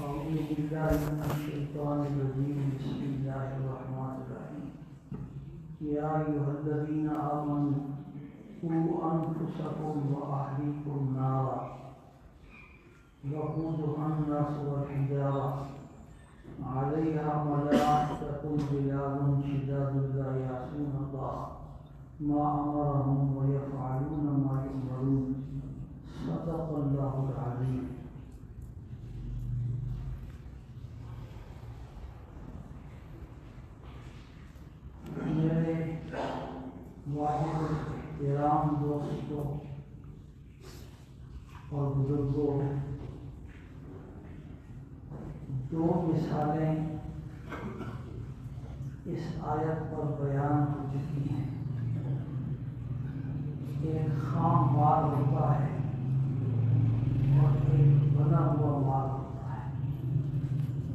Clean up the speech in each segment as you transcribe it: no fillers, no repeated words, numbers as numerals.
أعوذ بالله من الشيطان الرجيم بسم الله الرحمن الرحيم يا أيها الذين آمنوا قوا أنفسكم وأهليكم نارا وقودها الناس والحجارة عليها ملائكة غلاظ شداد لا يعصون الله ما أمرهم ويفعلون ما يؤمرون صدق الله العظيم. میرے واجب احترام دوستوں اور بزرگوں، دو مثالیں اس آیت پر بیان ہو چکی ہیں. ایک خام مال ہوتا ہے اور ایک بنا ہوا مال ہوتا ہے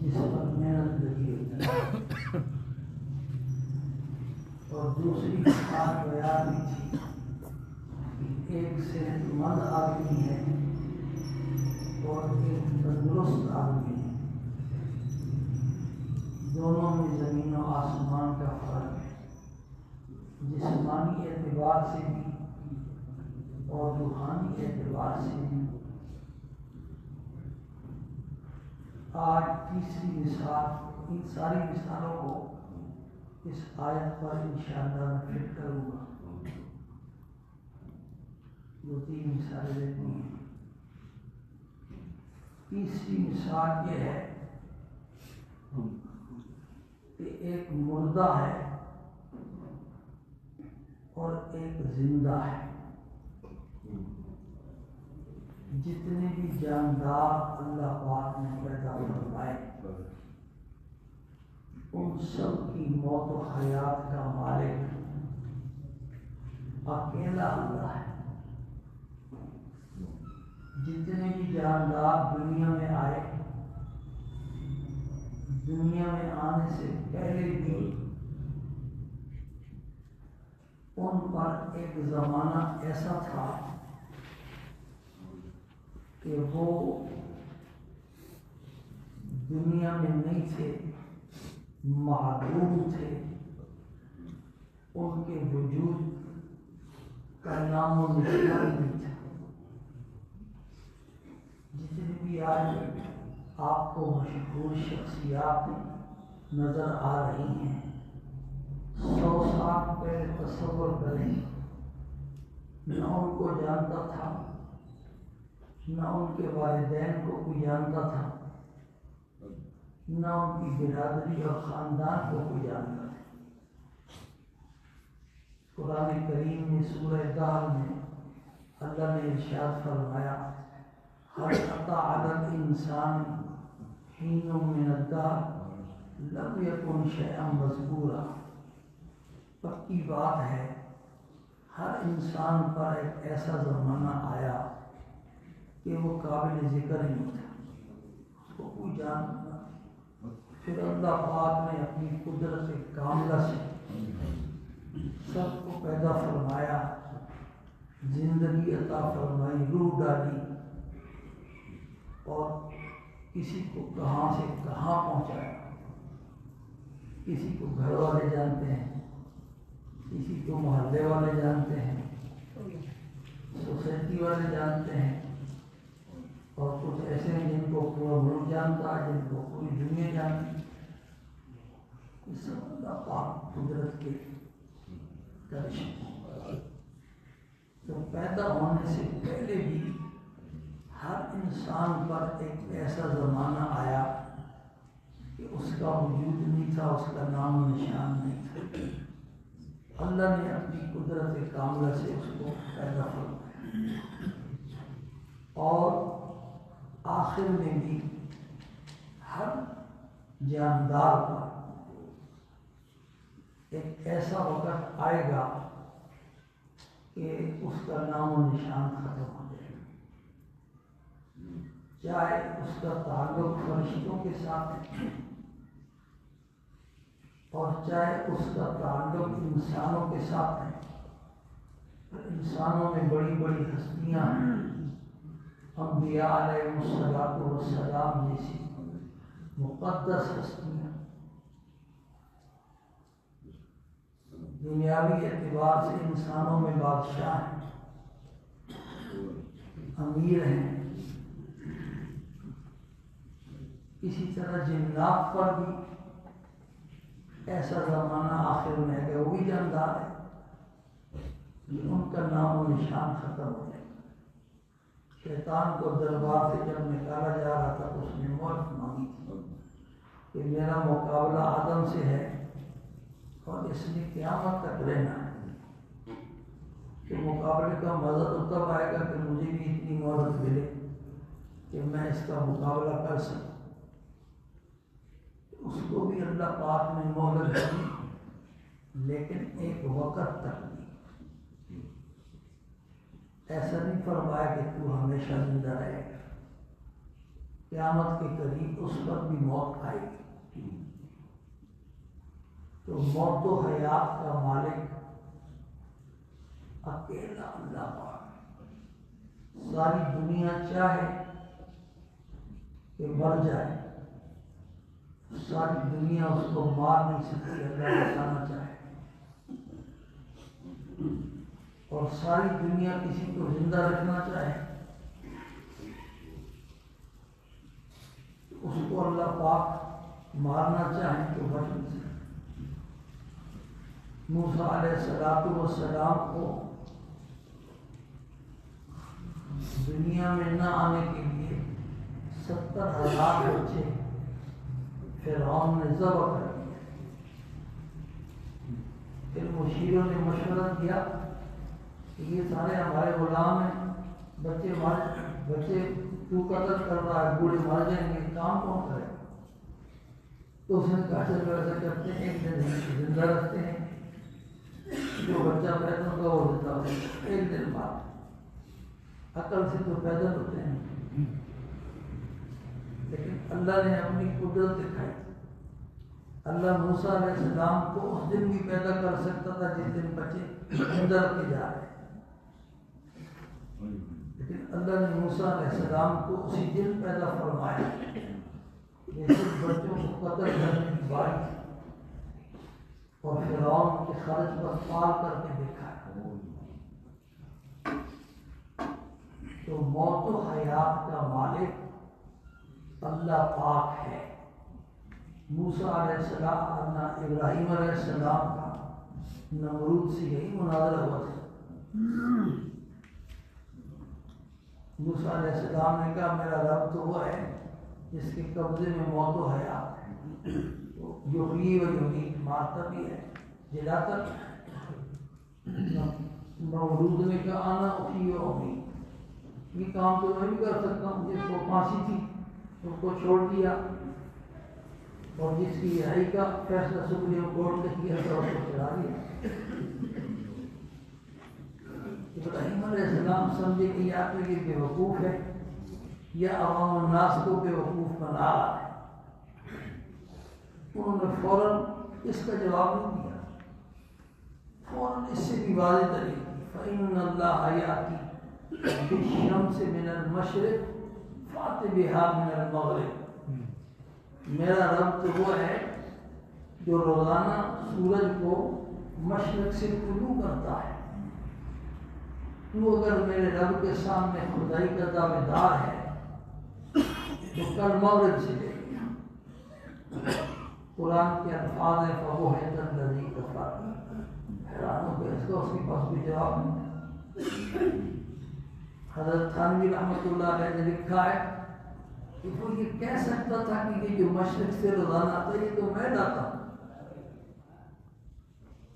جس پر محنت لگی ہوتی ہے. اور دوسری مثال بیان تھی کہ ایک صحت مند آدمی ہے اور ایک تندرست آدمی ہے. دونوں میں زمین و آسمان کا فرق ہے، جسمانی اعتبار سے بھی اور روحانی اعتبار سے بھی. آج تیسری مثال، ان ساری مثالوں کو اس آیت پر انشاءاللہ میں فٹ کروں گا. دو تین مثالیں دیتی ہیں. تیسری مثال یہ ہے کہ ایک مردہ ہے اور ایک زندہ ہے. جتنے بھی جاندار اللہ پاک نے پیدا فرمائے ان سب کی موت و حیات کا مالک اکیلا اللہ ہے. جتنے بھی جاندار دنیا میں آئے، دنیا میں آنے سے پہلے بھی ان پر ایک زمانہ ایسا تھا کہ وہ دنیا میں نہیں تھے، معدوم تھے. ان کے وجود کا نام و نشان نہیں تھا. جتنے بھی آج آپ کو مشہور شخصیات نظر آ رہی ہیں، 100 سال پہلے تصور کریں، نہ ان کو جانتا تھا، نہ ان کے والدین کو کوئی جانتا تھا، نہ ان کی برادری اور خاندان کو کوئی جانتا تھا. قرآن کریم میں سورہ دہر میں اللہ نے ارشاد فرمایا هل أتى على الإنسان حين من الدهر لم يكن شيئا مذكورا. پکی بات ہے، ہر انسان پر ایک ایسا زمانہ آیا کہ وہ قابل ذکر ہی نہیں تھا، اس کو کوئی جانتا. پھر اللہ پاک نے اپنی قدرت کاملہ سے سب کو پیدا فرمایا، زندگی عطا فرمائی، روح ڈالی، اور کسی کو کہاں سے کہاں پہنچایا. کسی کو گھر والے جانتے ہیں، کسی کو محلے والے جانتے ہیں، سوسائٹی والے جانتے ہیں، اور کچھ ایسے ہیں جن کو پورا ملک جانتا ہے، جن کو پوری دنیا جانتی. یہ سب اللہ پاک قدرت کے کرشمے. تو پیدا ہونے سے پہلے بھی ہر انسان پر ایک ایسا زمانہ آیا کہ اس کا وجود نہیں تھا، اس کا نام و نشان نہیں تھا. اللہ نے اپنی قدرت کاملہ سے اس کو پیدا فرمایا، اور آخر میں بھی ہر جاندار پر ایک ایسا وقت آئے گا کہ اس کا نام و نشان ختم ہو جائے گا. چاہے اس کا تعلق فرشتوں کے ساتھ ہے اور چاہے اس کا تعلق انسانوں کے ساتھ ہے. انسانوں میں بڑی بڑی ہستیاں ہیں، انبیاء علیہ الصلوۃ والسلام جیسی مقدس ہستیاں دنیاوی اعتبار سے انسانوں میں بادشاہ ہیں، امیر ہیں، اسی طرح جنات پر بھی ایسا زمانہ آخر میں ہے کہ وہ بھی جاندار ہے کہ ان کا نام و نشان ختم ہو جائے گا۔ شیطان کو دربار سے جب نکالا جا رہا تھا تو اس نے مہلت مانگی تھی کہ میرا مقابلہ آدم سے ہے اور اس نے قیامت تک رہنا ہے، کہ مقابلے کا مزہ تو تب آئے گا کہ مجھے بھی اتنی مہلت ملے کہ میں اس کا مقابلہ کر سکوں۔ اس کو بھی اللہ پاک نے مہلت دی، لیکن ایک وقت تک دی۔ ایسا نہیں فرمایا کہ تو ہمیشہ زندہ رہے گا، قیامت کے قریب اس پر بھی موت آئے گی۔ تو موت و حیات کا مالک اکیلا اللہ پاک۔ ساری دنیا چاہے کہ مر جائے، ساری دنیا اس کو مار نہیں سکتی، اللہ بچانا چاہے، اور ساری دنیا کسی کو زندہ رکھنا چاہے اس کو اللہ پاک مارنا چاہے تو بچ نہیں سکتے۔ موسیٰ علیہ السلام کو دنیا میں نہ آنے کے لیے 70,000 بچے فرعون نے ذبح کر دیا۔ پھر مشیروں نے مشورہ دیا کہ یہ سارے ہمارے غلام ہیں، بچے تو قتل کر رہا ہے، بوڑھے مر جائیں گے، کام کون کرے؟ تو اس نے کہا چلو ایسا کرتے ہیں، ایک دن زندہ رکھتے ہیں، جو بچہ پیدا ہوگا وہ زندہ ہوگا، ایک دن بعد۔ عقل سے تو پیدا ہوتے ہیں، لیکن اللہ نے اپنی قدرت دکھائی۔ اللہ موسیٰ علیہ السلام کو اس دن بھی پیدا کر سکتا تھا جس دن بچے اندر کے جا رہے ہیں، لیکن اللہ نے موسیٰ علیہ السلام کو اسی دن پیدا فرمایا۔ یہ صرف بچوں کو قتل کرنے کی باری تھی، اور فرعون کے خرچ پر پال کر کے دیکھا ہے۔ تو موت و حیات کا مالک اللہ پاک ہے۔ موسیٰ علیہ السلام، ابراہیم علیہ السلام کا نمرود سے یہی مناظرہ ہوا تھا۔ موسیٰ علیہ السلام نے کہا میرا رب تو وہ ہے جس کے قبضے میں موت و حیات ہے، یحیی و یمیت، مارتا بھی ہے جلاتا بھی ہے۔ نمرود نے کہا انا احیی و امیت، یہ کام تو میں بھی کر سکتا ہوں، جس کو پھانسی تھی اس کو چھوڑ دیا، اور جس کی رہائی کا فیصلہ سپریم کورٹ نے کیا تھا اس کو چڑھا دیا۔ ابراہیم علیہ السلام سمجھے کہ یا تو یہ بے وقوف ہے یا عوام الناس کو بے وقوف بنا رہا ہے۔ انہوں نے فوراً اس کا جواب نہیں دیا، فوراً اس سے بھی واضح طریقے فَإِنَّ اللَّهَ يَأْتِي بِالشَّمْسِ مِنَ الْمَشْرِقِ فَأْتِ بِهَا مِنَ الْمَغْرِبِ۔ میرا رب تو وہ ہے جو روزانہ سورج کو مشرق سے طلوع کرتا ہے۔ تو اگر میرے رب کے سامنے خدائی کا دعوے دار ہے تو کل مغرب سے لے گیا۔ قرآن کے الفاظ ہیں فَبُہِتَ الَّذِي كَفَرَ، حیران ہو گئے، اس کا اس کے پاس بھی جواب نہیں۔ حضرت تھانوی رحمۃ اللہ علیہ نے لکھا ہے کہ وہ یہ کہہ سکتا تھا کہ یہ جو مشرق سے روزانہ آتا ہے یہ تو میں لاتا ہوں،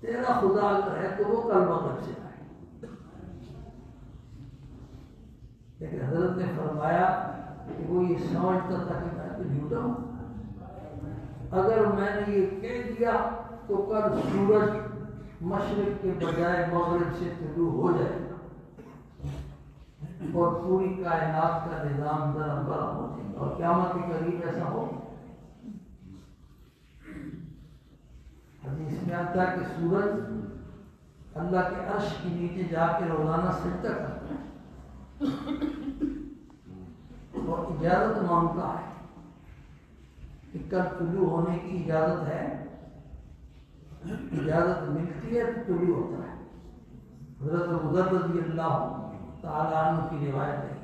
تیرا خدا اگر ہے تو وہ کل مغرب سے آئے۔ لیکن حضرت نے فرمایا کہ وہ یہ سمجھتا تھا کہ میں تو جھوٹا ہوں، اگر میں نے یہ کہہ دیا تو کل سورج مشرق کے بجائے مغرب سے طلوع ہو جائے گا اور پوری کائنات کا نظام درم برہم ہو جائے گا، اور قیامت کے قریب ایسا ہو۔ حدیث میں آتا ہے کہ سورج اللہ کے عرش کے نیچے جا کے روزانہ سجدہ کرتا ہے اور اجازت مانگتا ہے کہ کل طلوع ہونے کی اجازت ہے، اجازت ملتی ہے تو طلوع ہوتا ہے۔ حضرت ابوذر رضی اللہ تعالیٰ عنہ کی روایت ہے،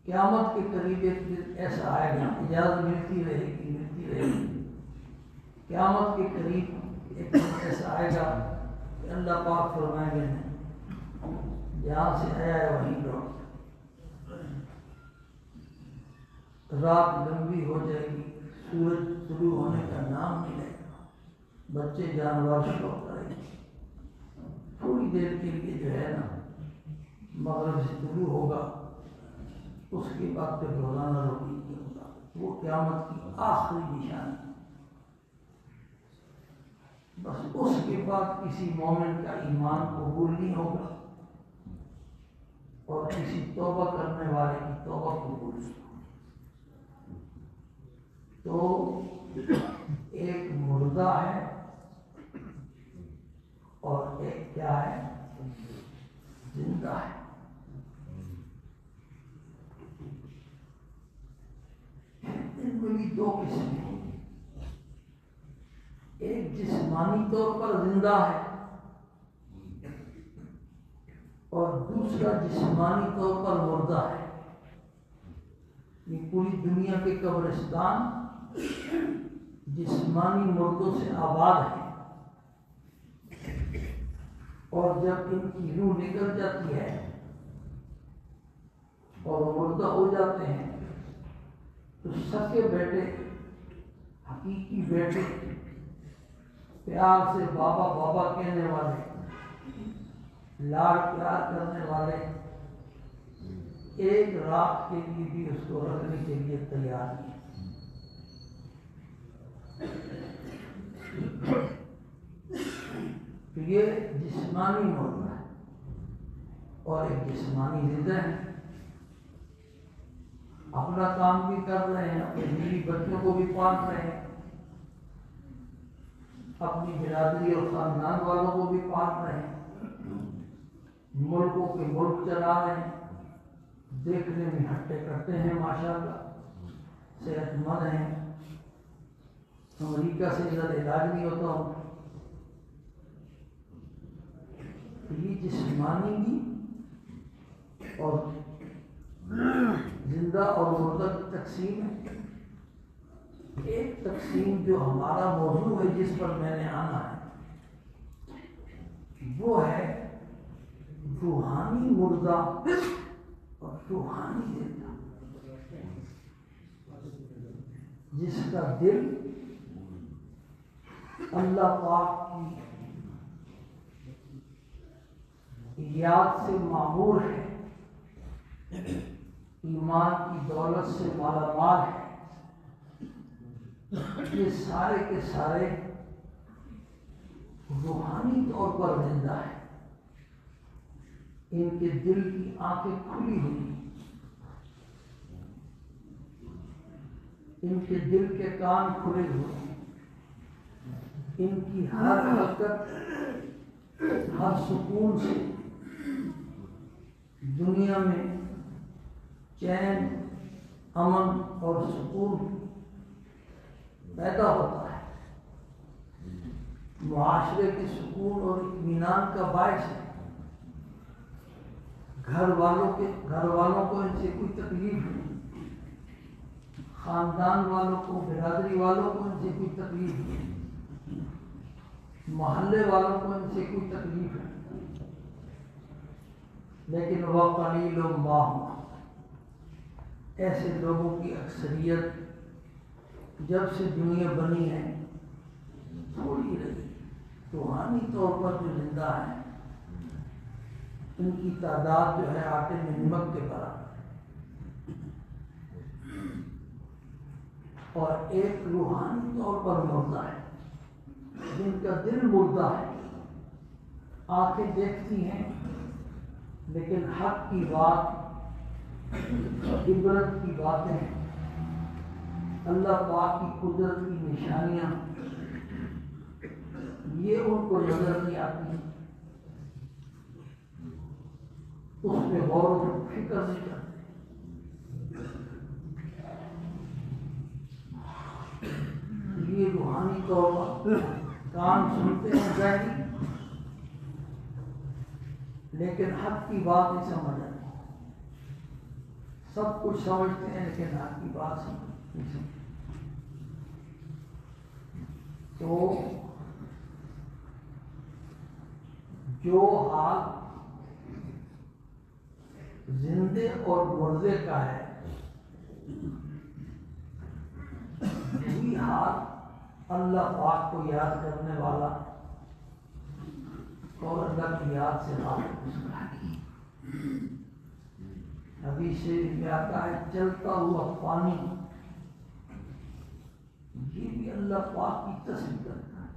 قیامت کے قریب ایک دن ایسا آئے گا، اجازت ملتی رہے گی، قیامت کے قریب ایک دن ایسا آئے گا کہ اللہ پاک فرمائیں گے نہیں، جہاں سے آیا ہے وہیں لوٹ۔ رات لمبی ہو جائے گی، سورج طلوع ہونے کا نام نہیں لے گا، بچے جانور شوق کریں گے، تھوڑی دیر کے لیے جو ہے نا مغرب سے طلوع ہوگا، اس کے بعد پھر روزانہ روٹین نہیں ہوگا۔ وہ قیامت کی آخری نشانی، بس اس کے بعد کسی مومن کا ایمان قبول نہیں ہوگا اور کسی توبہ کرنے والے کی توبہ قبول نہیں ہوگی۔ تو ایک مردہ ہے اور ایک کیا ہے، زندہ ہے۔ ان میں بھی دو قسمیں ہیں، ایک جسمانی طور پر زندہ ہے اور دوسرا جسمانی طور پر مردہ ہے۔ یہ پوری دنیا کے قبرستان جسمانی مردوں سے آباد ہے، اور جب ان کی روح نکل جاتی ہے اور مردہ ہو جاتے ہیں تو سکے بیٹے، حقیقی بیٹے، پیار سے بابا بابا کہنے والے، لاڑ پیار کرنے والے، ایک رات کے لیے بھی اس کو رکھنے کے لیے تیار نہیں۔ تو یہ جسمانی مردہ ہے اور ایک جسمانی زندہ ہے، اپنا کام بھی کر رہے ہیں، اپنے بیوی بچوں کو بھی پال رہے ہیں، اپنی برادری اور خاندان والوں کو بھی پال رہے ہیں، ملکوں کے ملک چلا رہے ہیں، دیکھنے میں ہٹے کٹے ہیں، ماشاءاللہ صحت مند ہیں، امریکہ سے ادھر علاج نہیں ہوتا ہوں۔ یہ جسمانی بھی اور زندہ اور مردہ کی تقسیم ہے۔ ایک تقسیم جو ہمارا موضوع ہے، جس پر میں نے آنا ہے، وہ ہے روحانی مردہ اور روحانی زندہ، جس کا دل اللہ پاک کی یاد سے معمور ہے، ایمان کی دولت سے مالا مال ہے۔ یہ سارے کے سارے روحانی طور پر زندہ ہے، ان کے دل کی آنکھیں کھلی ہوئی، ان کے دل کے کان کھلے ہوئے، ان کی ہر حرکت، ہر سکون سے دنیا میں چین، امن اور سکون پیدا ہوتا ہے، معاشرے کے سکون اور اطمینان کا باعث ہے۔ گھر والوں کو ان سے کوئی تکلیف نہیں، خاندان والوں کو، برادری والوں کو ان سے کوئی تکلیف نہیں، محلے والوں کو ان سے کوئی تکلیف نہیں، لیکن وَقَلِيلٌ مَّا هُمْ، ایسے لوگوں کی اکثریت جب سے دنیا بنی ہے تھوڑی رہی، روحانی طور پر جو زندہ ہے ان کی تعداد جو ہے آٹے میں نمک کے برابر، اور ایک روحانی طور پر مردہ ہے، جن کا دل مردہ ہے، آنکھیں دیکھتی ہیں لیکن حق کی بات، عبرت کی باتیں، اللہ پاک کی قدرت کی نشانیاں، یہ ان کو نظر نہیں آتی، اس پہ غور و فکر نہیں کرتے۔ روحانی طور پر کان سنتے ہیں ظاہری، لیکن حق کی بات نہیں سمجھ آتی. سب کچھ سمجھتے ہیں لیکن حق کی بات نہیں سمجھتے. تو جو حال زندے اور مردے کا ہے وہی حال اللہ پاک کو یاد کرنے والا اور اللہ کی یاد سے غافل اس کا ہے. حدیث شریف میں آتا ہے چلتا ہوا پانی یہ بھی اللہ پاک کی تصویر کرتا ہے.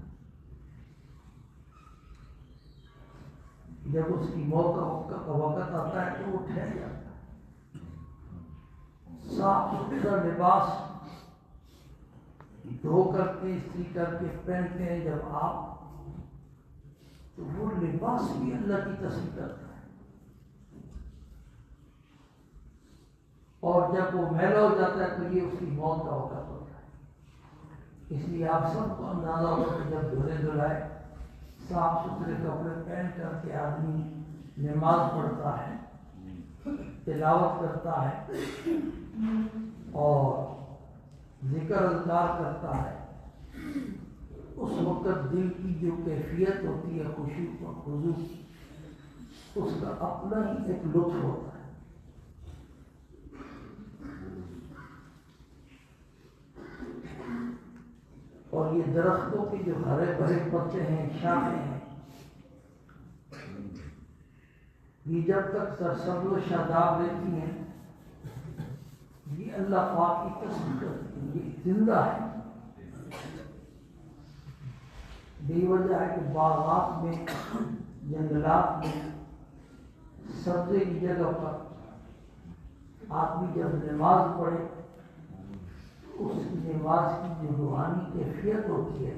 جب اس کی موت کا وقت آتا ہے تو وہ ٹھہر جاتا ہے. صاف ستھرا لباس دھو کر کے استری کر کے پہنتے ہیں جب آپ، تو وہ لباس بھی اللہ کی تصویر کرتا ہے. اور جب وہ میلا ہو جاتا ہے تو یہ اس کی موت کا وقت ہوتا ہے. اس لیے آپ سب کو اندازہ ہوگا کہ جب دھلے دھلائے صاف ستھرے کپڑے پہن کر کے آدمی نماز پڑھتا ہے، تلاوت کرتا ہے اور ذکر اذکار کرتا ہے، اس وقت دل کی جو کیفیت ہوتی ہے خشوع اور خضوع اس کا اپنا ہی ایک لطف ہوتا ہے. اور یہ درختوں کے جو ہرے بھرے پتے ہیں، شاخیں ہیں، یہ جب تک سرسبز و شاداب رہتی ہیں یہ اللہ پاک کی تصویر کرتی ہیں. یہ زندہ ہے. یہی وجہ ہے کہ باغات میں، جنگلات میں سبزے کی جگہ پر آدمی جب نماز پڑھے اس نماز کی جو روحانی کیفیت ہوتی ہے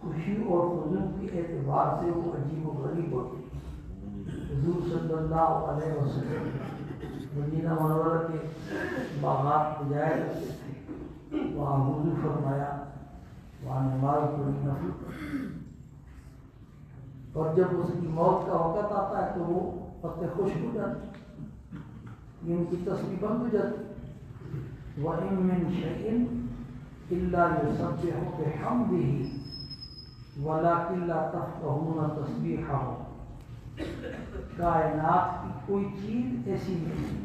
خوشی اور خضوع کے اعتبار سے وہ عجیب و غریب ہوتی ہے. حضور صلی اللہ علیہ وسلم مدینہ منورہ کے باغات کو جایا کرتے تھے. وہاں وضو فرمایا، وہاں نماز پڑھی نفل، اور جب اس کی موت کا وقت آتا ہے تو وہ پتے خشک ہو جاتے، یہ ان کی تصویر بند ہو جاتی. وَإِن مِّن شَيْءٍ إِلَّا يُسَبِّحُ بِحَمْدِهِ وَلَٰكِن لَّا تَفْقَهُونَ تَسْبِيحَهُ. کائنات کی کوئی چیز ایسی نہیں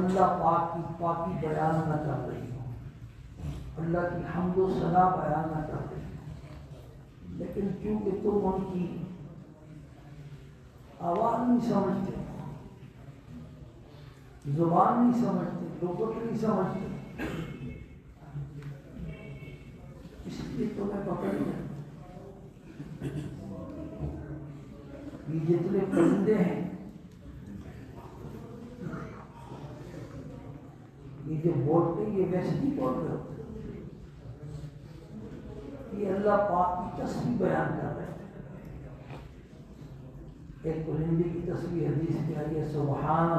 اللہ پاک کی پاکی بیان نہ کر رہی ہو، اللہ کی حمد و ثنا بیان نہ کر رہی ہو، لیکن کیونکہ تم ان کی آواز نہیں سمجھتے، زبان نہیں سمجھتے، لغت نہیں سمجھتے، اس لیے تمہیں پکڑ لیا. یہ جتنے پرندے ہیں، یہ جو بولتے ہیں یہ ویسے نہیں بول رہے ہوتے، یہ اللہ پاک کی تصویر بیان کر رہے ہیں. ایک پرندے کی تصویر حدیث میں آئی ہے، سبحان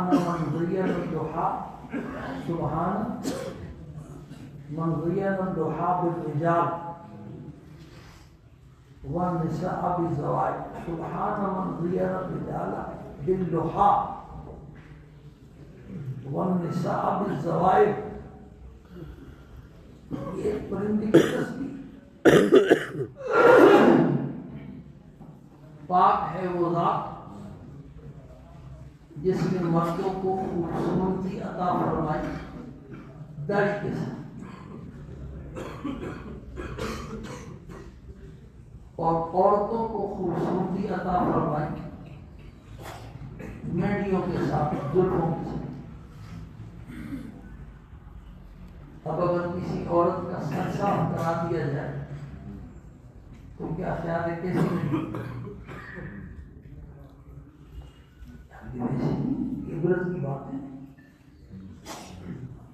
من زین الضحیٰ، سبحان من زین الضحیٰ بالرجال والنساء بالزواج، سبحان من زین الرجال بالضحیٰ والنساء بالزواج. یہ ایک پرندے کی تصویر. پاک ہے وہ ذات جس نے مردوں کو خوبصورتی عطا فرمائی داڑھی کے ساتھ، اور عورتوں کو خوبصورتی عطا فرمائی میڑیوں کے ساتھ، زلفوں کے ساتھ. اب اگر کسی عورت کا سر صاف کرا دیا جائے تو کیا خیال ہے کیسی عبرت کی بات ہے.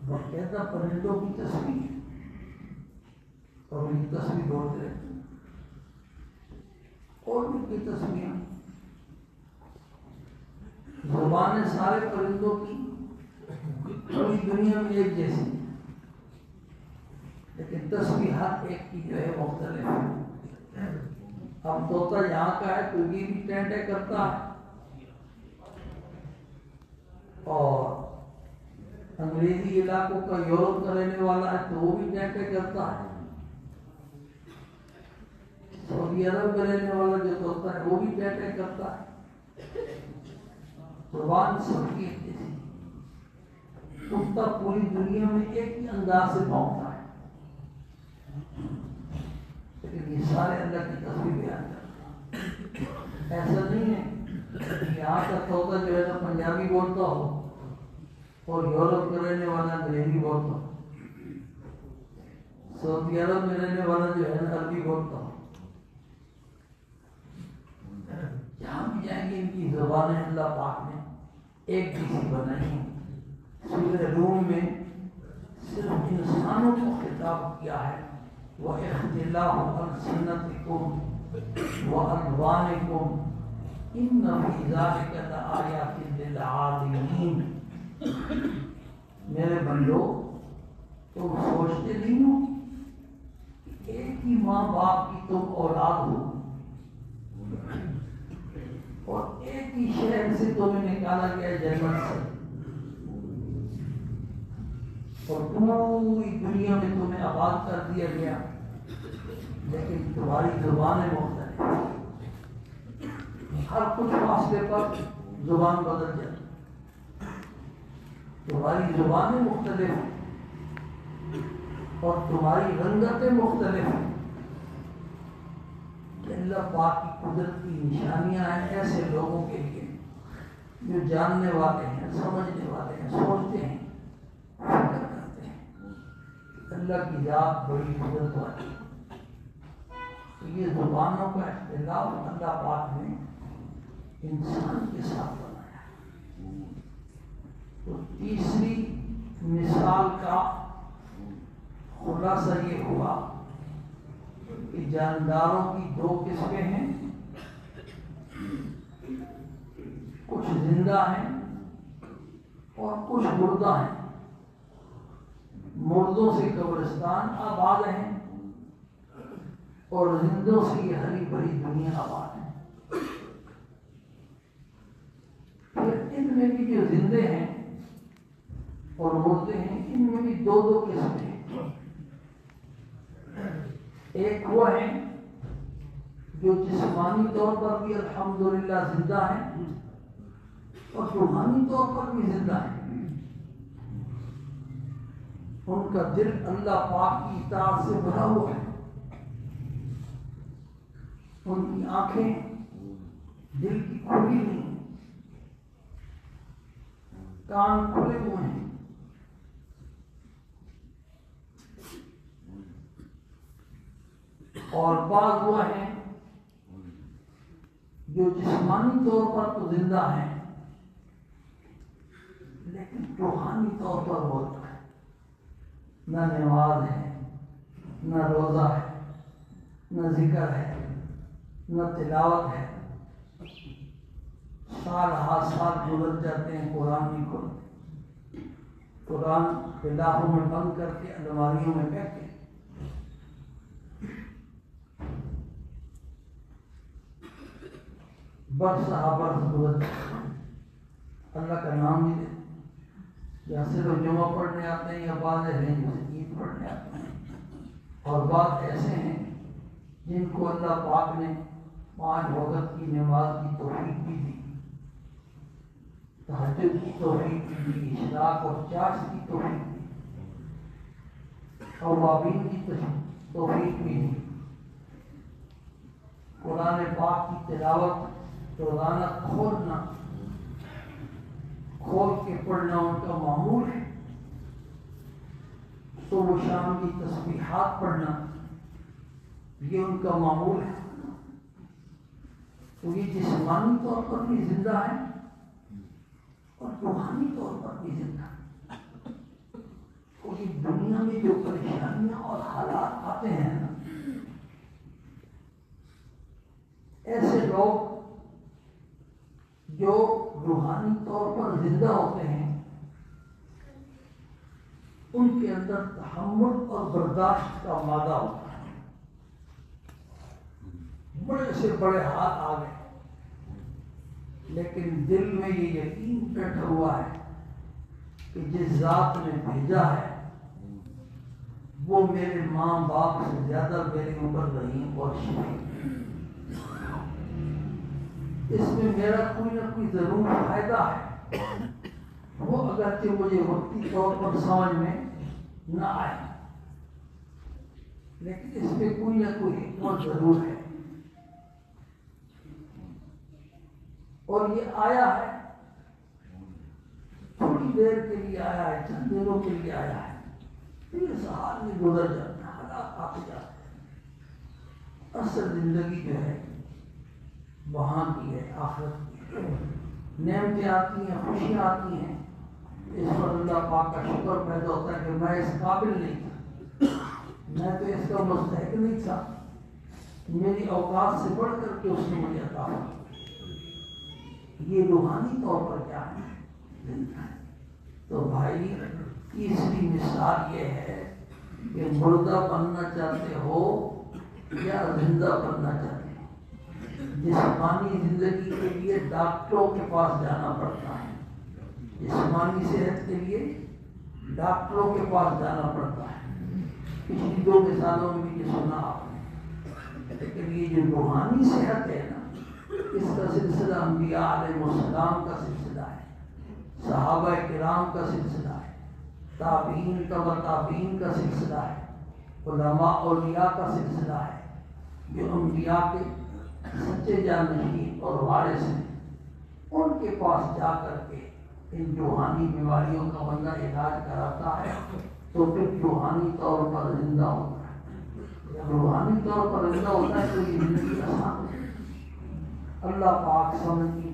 باقاعدہ پرندوں کی تصویر اور ان کی تصویر بولتے رہتے ہیں، اور ان کی تصویر زبانیں سارے پرندوں کی پوری دنیا میں ایک جیسی ہے، لیکن تسبیح ہر ایک کی جو ہے مختلف ہے۔ اب طوطا یہاں کا ہے تو یہ بھی ٹینٹے کرتا ہے، اور انگریزی علاقوں کا یورپ کا رہنے والا ہے تو وہ بھی ٹینٹے کرتا ہے، سعودی عرب میں رہنے والا جو طوطا ہے وہ بھی ٹینٹے کرتا ہے۔ زبان سب کی ایک جیسی، طوطا پوری دنیا میں ایک ہی انداز سے بھونکتا ہے، لیکن یہ سارے اللہ کی تصویر بیان کرتے ہیں۔ ایسا نہیں ہے کہ یہاں کا طوطا جو ہے نا پنجابی بولتا ہو اور یورپ میں رہنے والا انگریزی بولتا ہو، سعودی عرب میں رہنے والا جو ہے نا عربی بولتا ہو۔ جہاں بھی جائیں گے ان کی زبانیں اللہ پاک نے ایک جیسی بنائی ہیں۔ سورہ روم میں صرف انسانوں کو خطاب کیا ہے، وَاخْتِلَافُ أَلْسِنَتِكُمْ وَأَلْوَانِكُمْ إِنَّ فِي ذَلِكَ لَآيَاتٍ لِلْعَالِمِينَ۔ میرے بندو، تم سوچتے نہیں ہو کہ ایک ہی ماں باپ کی تم اولاد ہو، اور ایک ہی شہر سے تمہیں نکالا گیا جنت سے، اور پوری دنیا میں تمہیں آباد کر دیا گیا، لیکن تمہاری زبانیں مختلف ہیں۔ ہر کچھ فاصلے پر زبان بدل جاتی، تمہاری زبانیں مختلف ہیں اور تمہاری رنگتیں مختلف ہیں۔ اللہ پاک کی قدرت کی نشانیاں ہیں ایسے لوگوں کے لیے جو جاننے والے ہیں، سمجھنے والے ہیں، سوچتے ہیں، فکر کرتے ہیں اللہ کی ذات بڑی قدرت والی ہے۔ تو یہ زبانوں کا اختلاف اللہ پاک نے انسان کے ساتھ بنایا ہے۔ تو تیسری مثال کا خلاصہ یہ ہوا کہ جانداروں کی دو قسمیں ہیں، کچھ زندہ ہیں اور کچھ مردہ ہیں۔ مردوں سے قبرستان آباد ہیں اور زندوں سے یہ ہری بھری دنیا آباد ہے۔ پھر ان میں بھی جو زندے ہیں اور مردے ہیں، ان میں بھی دو دو قسمیں ہیں۔ ایک وہ ہیں جو جسمانی طور پر بھی الحمدللہ زندہ ہیں اور روحانی طور پر بھی زندہ ہیں۔ ان کا دل اللہ پاک کی اطاعت سے بھرا ہوا ہے، ان کی آنکھیں دل کی کھلی نہیں، کان کھلے ہوئے ہیں، اور بعض وہ ہیں جو جسمانی طور پر تو زندہ ہیں لیکن روحانی طور پر بولتا ہے، نہ نماز ہے، نہ روزہ ہے، نہ ذکر ہے، نہ تلاوت ہے، سال ہر سال گزر جاتے ہیں، قرآن نہیں کھولتے، قرآن غلافوں میں بند کر کے الماریوں میں پھینکتے ہیں۔ برس برس گزر جاتے ہیں، اللہ کا نام نہیں لیتے، یا صرف جمعہ پڑھنے آتے ہیں، یا بعض ہیں جسے عید پڑھنے آتے ہیں، اور بعض ایسے ہیں جن کو اللہ پاک نے 5 وقت کی نماز کی توفیق بھی دی، تہجد کی توفیق بھی دی، اشراق اور چاش کی توفیق دی، اوابین کی توفیق بھی دی۔ قرآن پاک کی تلاوت روزانہ کھول کے پڑھنا ان کا معمول ہے، صبح و شام کی تسبیحات پڑھنا یہ ان کا معمول ہے۔ تو یہ جسمانی طور پر بھی زندہ ہے اور روحانی طور پر بھی زندہ ہے۔ تو یہ دنیا میں جو پریشانیاں اور حالات آتے ہیں نا، ایسے لوگ جو روحانی طور پر زندہ ہوتے ہیں ان کے اندر تحمل اور برداشت کا مادہ ہوتا ہے. بڑے سے بڑے ہاتھ آ گئے لیکن دل میں یہ یقین بیٹھا ہوا ہے کہ جس ذات نے بھیجا ہے وہ میرے ماں باپ سے زیادہ میرے اوپر رحیم اور شفیق. اس میں میرا کوئی نہ کوئی ضرور فائدہ ہے، وہ اگرچہ مجھے وقتی طور پر سمجھ میں نہ آئے لیکن اس میں کوئی نہ کوئی حکمت ضرور ہے. اور یہ آیا ہے تھوڑی دیر کے لیے آیا ہے، چند دنوں کے لیے آیا ہے، پھر اس حال میں گزر جاتا ہے، حالات آتے جاتے ہیں. اصل زندگی جو ہے وہاں کی ہے، آخرت کی. نعمتیں آتی ہیں، خوشیاں آتی ہیں، اس پر اللہ پاک کا شکر پیدا ہوتا ہے کہ میں اس قابل نہیں تھا، میں تو اس کا مستحق نہیں تھا، میری اوقات سے بڑھ کر کے اس نے مجھے عطا کیا. یہ روحانی طور پر کیا ہے؟ تو بھائی تیسری مثال یہ ہے کہ مردہ بننا چاہتے ہو یا زندہ بننا چاہتے ہو. جسمانی زندگی کے لیے ڈاکٹروں کے پاس جانا پڑتا ہے، جسمانی صحت کے لیے ڈاکٹروں کے پاس جانا پڑتا ہے. پچھلی 2 مثالوں میں بھی یہ سنا آپ نے. لیکن یہ جو روحانی صحت ہے نا، اس کا سلسلہ انبیاء علیہ السلام کا سلسلہ ہے، صحابہ کرام کا سلسلہ ہے، تابعین تبع تابعین کا سلسلہ ہے، علماء اولیاء کا سلسلہ ہے، جو انبیاء کے سچے جانشین اور وارث ہیں. ان کے پاس جا کر کے ان روحانی بیماریوں کا بندہ علاج کراتا ہے تو پھر روحانی طور پر زندہ ہوتا ہے. جب روحانی طور پر زندہ ہوتا ہے تو یہ زندگی آسان ہے. اللہ پاک سمجھ کی